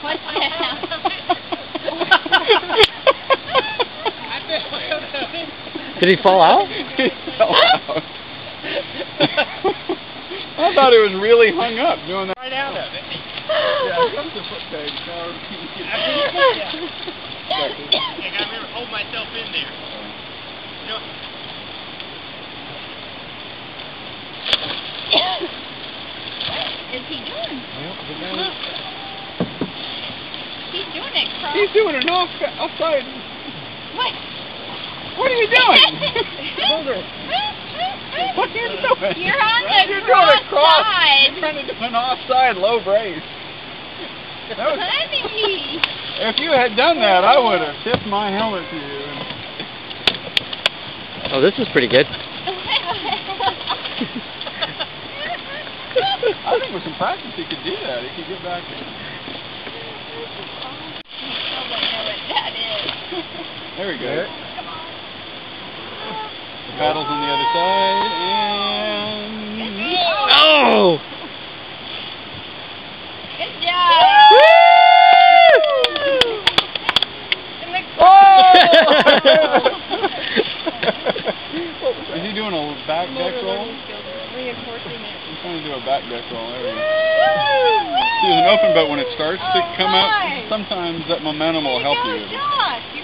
What's that? Did he fall out? He fell out. I thought it was really hung up doing that. Right out of it. Yeah, come to foot peg. I gotta remember to hold myself in there. You know, What is he doing? He's doing it, Cross. He's doing it offside. What? What are you doing? What are you doing? You're on the You're cross doing a cross. side. You're trying to do an offside low brace. That was, Honey. if you had done that, I would have tipped my helmet to you. Oh, this is pretty good. I think with some practice he could do that. He could get back in. There we go. The paddle's on the other side, and... Oh! Good job! Is he doing a back deck roll? Reinforcing it. He's trying to do a back deck roll. There we go. See, with an open boat, when it starts to come up, sometimes that momentum will help you. Josh.